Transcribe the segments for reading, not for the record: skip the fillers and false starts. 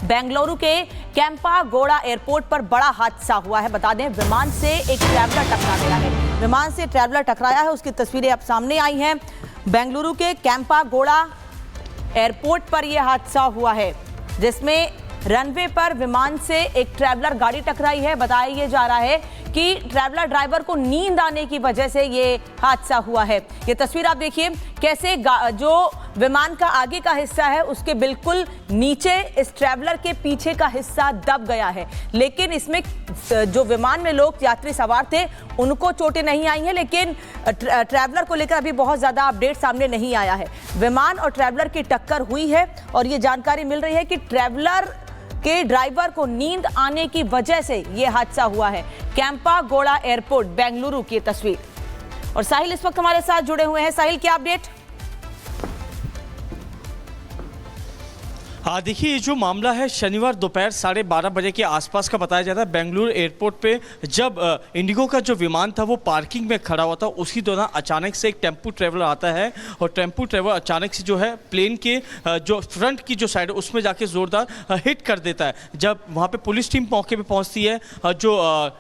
बेंगलुरु के केम्पागोड़ा एयरपोर्ट पर बड़ा हादसा हुआ है। बता दें, विमान से एक ट्रैवलर टकरा गया है। विमान से ट्रैवलर टकराया है, उसकी तस्वीरें अब सामने आई हैं। बेंगलुरु के केम्पागोड़ा एयरपोर्ट पर यह हादसा हुआ है, जिसमें रनवे पर विमान से एक ट्रैवलर गाड़ी टकराई है। बताया ये जा रहा है कि ट्रैवलर ड्राइवर को नींद आने की वजह से ये हादसा हुआ है। ये तस्वीर आप देखिए कैसे जो विमान का आगे का हिस्सा है उसके बिल्कुल नीचे इस ट्रैवलर के पीछे का हिस्सा दब गया है। लेकिन इसमें जो विमान में लोग यात्री सवार थे उनको चोटें नहीं आई हैं, लेकिन ट्रैवलर को लेकर अभी बहुत ज़्यादा अपडेट सामने नहीं आया है। विमान और ट्रैवलर की टक्कर हुई है और ये जानकारी मिल रही है कि ट्रैवलर के ड्राइवर को नींद आने की वजह से यह हादसा हुआ है। केम्पागोड़ा एयरपोर्ट बेंगलुरु की तस्वीर। और साहिल इस वक्त हमारे साथ जुड़े हुए हैं। साहिल, क्या अपडेट? हाँ देखिए, ये जो मामला है शनिवार दोपहर 12:30 बजे के आसपास का बताया जाता है। बेंगलुरु एयरपोर्ट पे जब इंडिगो का जो विमान था वो पार्किंग में खड़ा हुआ था, उसी दौरान अचानक से एक टेम्पू ट्रैवलर आता है और टेम्पू ट्रैवलर अचानक से जो है प्लेन के जो फ्रंट की जो साइड है उसमें जाके ज़ोरदार हिट कर देता है। जब वहाँ पे पुलिस टीम मौके पे पहुँचती है, जो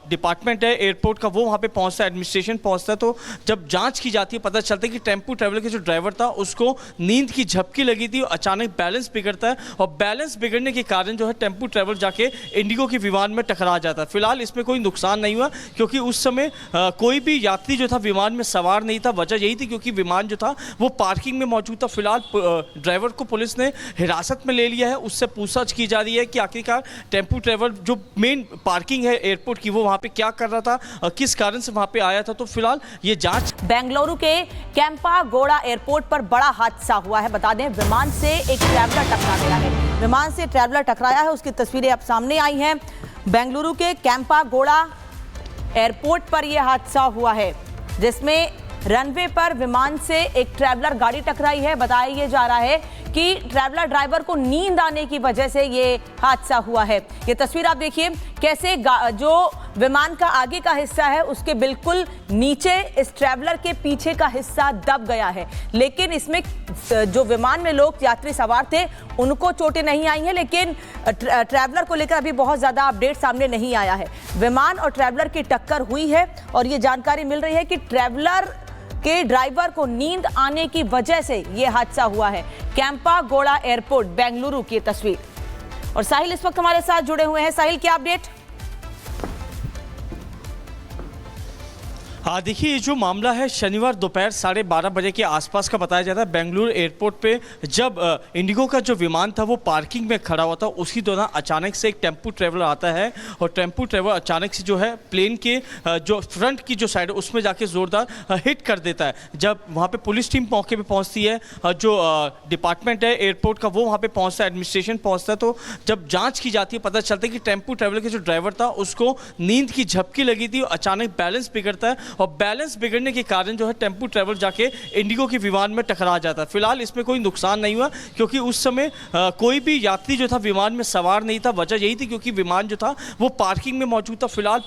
डिपार्टमेंट है एयरपोर्ट का वो वहाँ पे पहुँचता है, एडमिनिस्ट्रेशन पहुँचता है, तो जब जाँच की जाती है पता चलता है कि टेम्पू ट्रैवलर के जो ड्राइवर था उसको नींद की झपकी लगी थी। अचानक बैलेंस बिगड़ता है और बैलेंस बिगड़ने के कारण जो है टेम्पू ट्रैवलर जाके इंडिगो के विमान में टकरा जाता है। फिलहाल इसमें कोई नुकसान नहीं हुआ क्योंकि उस समय कोई भी यात्री जो था विमान में सवार नहीं था। वजह यही थी क्योंकि विमान जो था वो पार्किंग में मौजूद था। फिलहाल ड्राइवर को पुलिस ने हिरासत में ले लिया है, उससे पूछताछ की जा रही है कि आखिरकार टेम्पू ट्रैवलर जो मेन पार्किंग है एयरपोर्ट की वो वहाँ पे क्या कर रहा था, किस कारण से वहाँ पे आया था। तो फिलहाल ये जाँच। बेंगलुरु के केम्पागोड़ा एयरपोर्ट पर बड़ा हादसा हुआ है। बता दें, विमान से एक ट्रैवलर टकरा गया है। विमान से ट्रैवलर टकराया है, उसकी तस्वीरें अब सामने आई हैं। बेंगलुरु के केम्पागोड़ा एयरपोर्ट पर यह हादसा हुआ है, जिसमें रनवे पर विमान से एक ट्रैवलर गाड़ी टकराई है। बताया ये जा रहा है कि ट्रैवलर ड्राइवर को नींद आने की वजह से ये हादसा हुआ है। ये तस्वीर आप देखिए कैसे जो विमान का आगे का हिस्सा है उसके बिल्कुल नीचे इस ट्रैवलर के पीछे का हिस्सा दब गया है। लेकिन इसमें जो विमान में लोग यात्री सवार थे उनको चोटें नहीं आई हैं, लेकिन ट्रैवलर को लेकर अभी बहुत ज़्यादा अपडेट सामने नहीं आया है। विमान और ट्रैवलर की टक्कर हुई है और ये जानकारी मिल रही है कि ट्रैवलर के ड्राइवर को नींद आने की वजह से यह हादसा हुआ है। केम्पागोड़ा एयरपोर्ट बेंगलुरु की तस्वीर। और साहिल इस वक्त हमारे साथ जुड़े हुए हैं। साहिल, क्या अपडेट? हाँ देखिए, ये जो मामला है शनिवार दोपहर 12:30 बजे के आसपास का बताया जाता है। बेंगलुरु एयरपोर्ट पे जब इंडिगो का जो विमान था वो पार्किंग में खड़ा हुआ था, उसी दौरान अचानक से एक टेम्पू ट्रैवलर आता है और टेम्पू ट्रैवलर अचानक से जो है प्लेन के जो फ्रंट की जो साइड है उसमें जाके ज़ोरदार हिट कर देता है। जब वहाँ पे पुलिस टीम मौके पे पहुँचती है, जो डिपार्टमेंट है एयरपोर्ट का वो वहाँ पे पहुँचता है, एडमिनिस्ट्रेशन पहुँचता है, तो जब जाँच की जाती है पता चलता है कि टेम्पू ट्रैवलर के जो ड्राइवर था उसको नींद की झपकी लगी थी। अचानक बैलेंस बिगड़ता है और बैलेंस बिगड़ने के कारण जो है टेम्पू ट्रैवलर जाके इंडिगो के विमान में टकरा जाता है। फिलहाल इसमें कोई नुकसान नहीं हुआ क्योंकि उस समय कोई भी यात्री जो था विमान में सवार नहीं था। वजह यही थी क्योंकि विमान जो था वो पार्किंग में मौजूद था। फिलहाल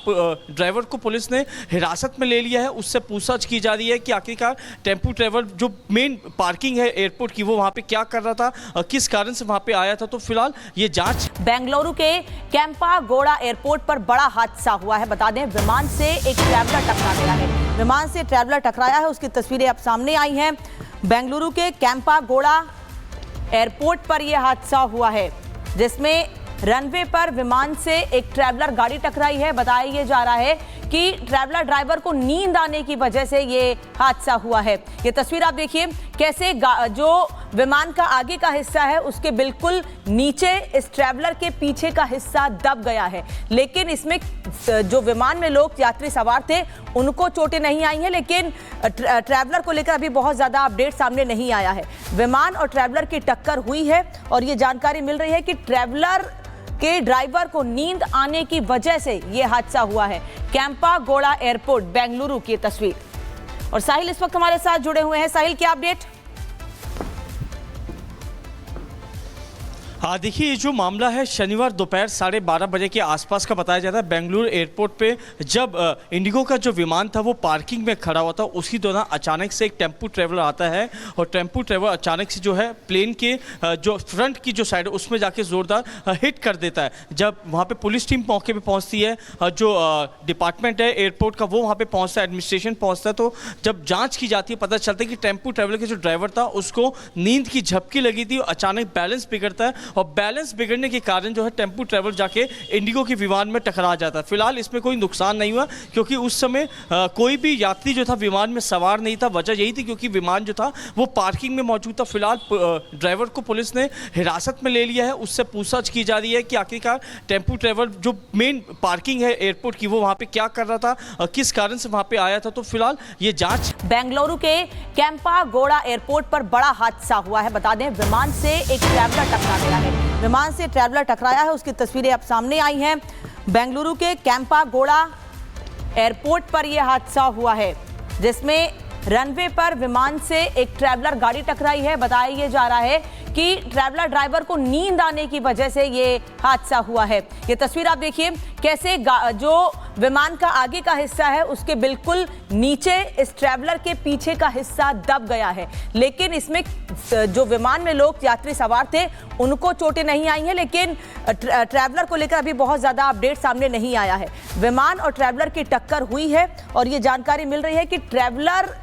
ड्राइवर को पुलिस ने हिरासत में ले लिया है, उससे पूछताछ की जा रही है कि आखिरकार टेम्पू ट्रैवलर जो मेन पार्किंग है एयरपोर्ट की वो वहाँ पे क्या कर रहा था, किस कारण से वहाँ पे आया था। तो फिलहाल ये जाँच। बेंगलुरु के केम्पागोड़ा एयरपोर्ट पर बड़ा हादसा हुआ है। बता दें, विमान से एक ट्रैवलर टकरा गया है। विमान से ट्रैवलर टकराया है, उसकी तस्वीरें अब सामने आई हैं। बेंगलुरु के केम्पागोड़ा एयरपोर्ट पर यह हादसा हुआ है, जिसमें रनवे पर विमान से एक ट्रैवलर गाड़ी टकराई है। बताया ये जा रहा है कि ट्रैवलर ड्राइवर को नींद आने की वजह से ये हादसा हुआ है। ये तस्वीर आप देखिए कैसे जो विमान का आगे का हिस्सा है उसके बिल्कुल नीचे इस ट्रैवलर के पीछे का हिस्सा दब गया है। लेकिन इसमें जो विमान में लोग यात्री सवार थे उनको चोटें नहीं आई हैं, लेकिन ट्रैवलर को लेकर अभी बहुत ज़्यादा अपडेट सामने नहीं आया है। विमान और ट्रैवलर की टक्कर हुई है और ये जानकारी मिल रही है कि ट्रैवलर के ड्राइवर को नींद आने की वजह से यह हादसा हुआ है। केम्पागोड़ा एयरपोर्ट बेंगलुरु की तस्वीर। और साहिल इस वक्त हमारे साथ जुड़े हुए हैं। साहिल, क्या अपडेट? हाँ देखिए, ये जो मामला है शनिवार दोपहर 12:30 बजे के आसपास का बताया जाता है। बेंगलुरु एयरपोर्ट पे जब इंडिगो का जो विमान था वो पार्किंग में खड़ा हुआ था, उसी दौरान अचानक से एक टेम्पू ट्रेवलर आता है और टेम्पू ट्रेवलर अचानक से जो है प्लेन के जो फ्रंट की जो साइड है उसमें जाके ज़ोरदार हिट कर देता है। जब वहाँ पे पुलिस टीम मौके पे पहुँचती है, जो डिपार्टमेंट है एयरपोर्ट का वो वहाँ पे पहुँचता है, एडमिनिस्ट्रेशन पहुँचता है, तो जब जाँच की जाती है पता चलता है कि टेम्पू ट्रेवलर के जो ड्राइवर था उसको नींद की झपकी लगी थी, अचानक बैलेंस बिगड़ता है और बैलेंस बिगड़ने के कारण जो है टेम्पू ट्रेवलर जाके इंडिगो के विमान में टकरा जाता है। फिलहाल इसमें कोई नुकसान नहीं हुआ क्योंकि उस समय कोई भी यात्री जो था विमान में सवार नहीं था। वजह यही थी क्योंकि विमान जो था वो पार्किंग में मौजूद था। फिलहाल ड्राइवर को पुलिस ने हिरासत में ले लिया है, उससे पूछताछ की जा रही है कि आखिरकार टेम्पू ट्रेवलर जो मेन पार्किंग है एयरपोर्ट की वो वहाँ पे क्या कर रहा था, किस कारण से वहाँ पे आया था। तो फिलहाल ये जाँच। बेंगलुरु के कैंपा गोड़ा एयरपोर्ट पर बड़ा हादसा हुआ है। बता दें, विमान से एक ट्रैवलर टकरा गया है। विमान से ट्रैवलर टकराया है, उसकी तस्वीरें अब सामने आई हैं। बेंगलुरु के कैंपा गोड़ा एयरपोर्ट पर यह हादसा हुआ है, जिसमें रनवे पर विमान से एक ट्रैवलर गाड़ी टकराई है। बताया यह जा रहा है कि ट्रैवलर ड्राइवर को नींद आने की वजह से ये हादसा हुआ है। ये तस्वीर आप देखिए कैसे जो विमान का आगे का हिस्सा है उसके बिल्कुल नीचे इस ट्रैवलर के पीछे का हिस्सा दब गया है, लेकिन इसमें जो विमान में लोग यात्री सवार थे उनको चोटें नहीं आई हैं, लेकिन ट्रैवलर को लेकर अभी बहुत ज़्यादा अपडेट सामने नहीं आया है। विमान और ट्रैवलर की टक्कर हुई है और ये जानकारी मिल रही है कि ट्रैवलर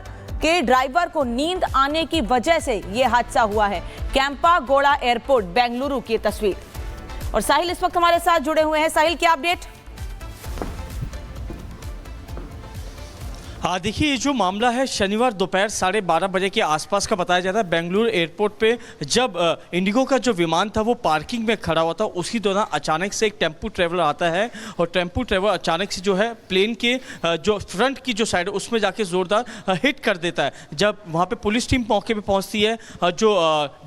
के ड्राइवर को नींद आने की वजह से यह हादसा हुआ है। कैंपा गोड़ा एयरपोर्ट बेंगलुरु की तस्वीर। और साहिल इस वक्त हमारे साथ जुड़े हुए हैं। साहिल, क्या अपडेट? हाँ देखिए, ये जो मामला है शनिवार दोपहर 12:30 बजे के आसपास का बताया जाता है। बेंगलुरु एयरपोर्ट पे जब इंडिगो का जो विमान था वो पार्किंग में खड़ा हुआ था, उसी दौरान अचानक से एक टेम्पू ट्रेवलर आता है और टेम्पू ट्रेवलर अचानक से जो है प्लेन के जो फ्रंट की जो साइड है उसमें जाके ज़ोरदार हिट कर देता है। जब वहाँ पे पुलिस टीम मौके पे पहुँचती है, जो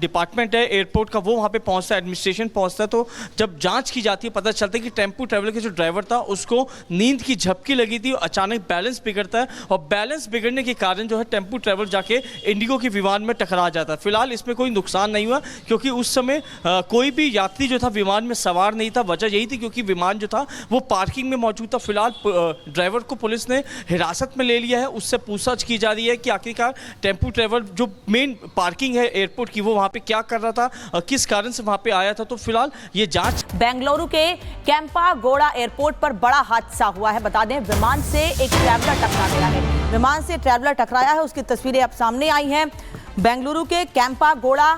डिपार्टमेंट है एयरपोर्ट का वो वहाँ पे पहुँचता है, एडमिनिस्ट्रेशन पहुँचता है, तो जब जाँच की जाती है पता चलता है कि टेम्पू ट्रेवलर के जो ड्राइवर था उसको नींद की झपकी लगी थी, अचानक बैलेंस बिगड़ता है और बैलेंस बिगड़ने के कारण जो है टेम्पू ट्रेवलर जाके इंडिगो के विमान में टकरा जाता है। फिलहाल इसमें कोई नुकसान नहीं हुआ क्योंकि उस समय कोई भी यात्री जो था विमान में सवार नहीं था। वजह यही थी क्योंकि विमान जो था वो पार्किंग में मौजूद था। फिलहाल ड्राइवर को पुलिस ने हिरासत में ले लिया है, उससे पूछताछ की जा रही है कि आखिरकार टेम्पू ट्रेवलर जो मेन पार्किंग है एयरपोर्ट की वो वहाँ पे क्या कर रहा था, किस कारण से वहाँ पे आया था। तो फिलहाल ये जाँच। बेंगलुरु के कैंपा गोड़ा एयरपोर्ट पर बड़ा हादसा हुआ है। बता दें, विमान से एक ट्रैवलर टकरा गया है। विमान से ट्रैवलर टकराया है, उसकी तस्वीरें अब सामने आई हैं। बेंगलुरु के कैंपा गोड़ा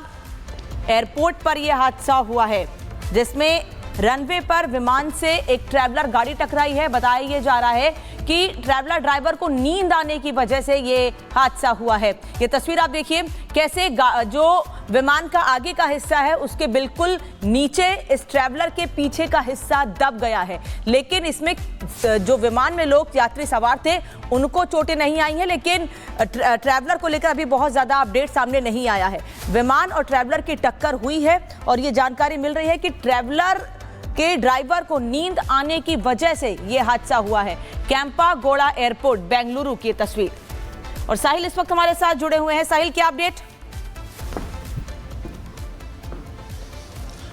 एयरपोर्ट पर यह हादसा हुआ है, जिसमें रनवे पर विमान से एक ट्रैवलर गाड़ी टकराई है। बताया यह जा रहा है कि ट्रैवलर ड्राइवर को नींद आने की वजह से ये हादसा हुआ है। ये तस्वीर आप देखिए कैसे जो विमान का आगे का हिस्सा है उसके बिल्कुल नीचे इस ट्रैवलर के पीछे का हिस्सा दब गया है, लेकिन इसमें जो विमान में लोग यात्री सवार थे उनको चोटें नहीं आई हैं, लेकिन ट्रैवलर को लेकर अभी बहुत ज़्यादा अपडेट सामने नहीं आया है। विमान और ट्रैवलर की टक्कर हुई है और ये जानकारी मिल रही है कि ट्रैवलर के ड्राइवर को नींद आने की वजह से यह हादसा हुआ है। कैंपा गोड़ा एयरपोर्ट बेंगलुरु की तस्वीर। और साहिल इस वक्त हमारे साथ जुड़े हुए हैं। साहिल, क्या अपडेट?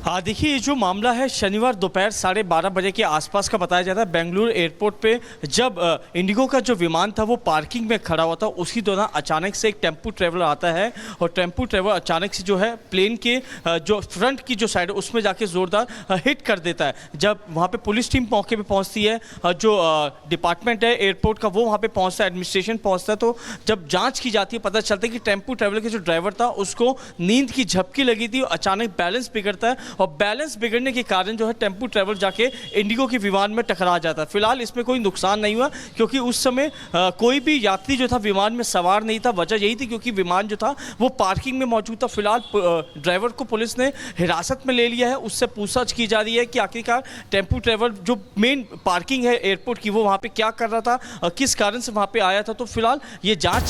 हाँ देखिए, ये जो मामला है शनिवार दोपहर 12:30 बजे के आसपास का बताया जाता है। बेंगलुरु एयरपोर्ट पे जब इंडिगो का जो विमान था वो पार्किंग में खड़ा हुआ था, उसी दौरान अचानक से एक टेम्पू ट्रेवलर आता है और टेम्पू ट्रेवलर अचानक से जो है प्लेन के जो फ्रंट की जो साइड है उसमें जाके ज़ोरदार हिट कर देता है। जब वहाँ पे पुलिस टीम मौके पे पहुँचती है, जो डिपार्टमेंट है एयरपोर्ट का वो वहाँ पे पहुँचता है, एडमिनिस्ट्रेशन पहुँचता है, तो जब जाँच की जाती है पता चलता है कि टेम्पू ट्रेवलर के जो ड्राइवर था उसको नींद की झपकी लगी थी, अचानक बैलेंस बिगड़ता है और बैलेंस बिगड़ने के कारण जो है टेम्पू ट्रेवलर जाके इंडिगो के विमान में टकरा जाता है। फिलहाल इसमें कोई नुकसान नहीं हुआ क्योंकि उस समय कोई भी यात्री जो था विमान में सवार नहीं था। वजह यही थी क्योंकि विमान जो था वो पार्किंग में मौजूद था। फिलहाल ड्राइवर को पुलिस ने हिरासत में ले लिया है, उससे पूछताछ की जा रही है कि आखिरकार टेम्पू ट्रेवलर जो मेन पार्किंग है एयरपोर्ट की वो वहाँ पे क्या कर रहा था, किस कारण से वहाँ पे आया था। तो फिलहाल ये जाँच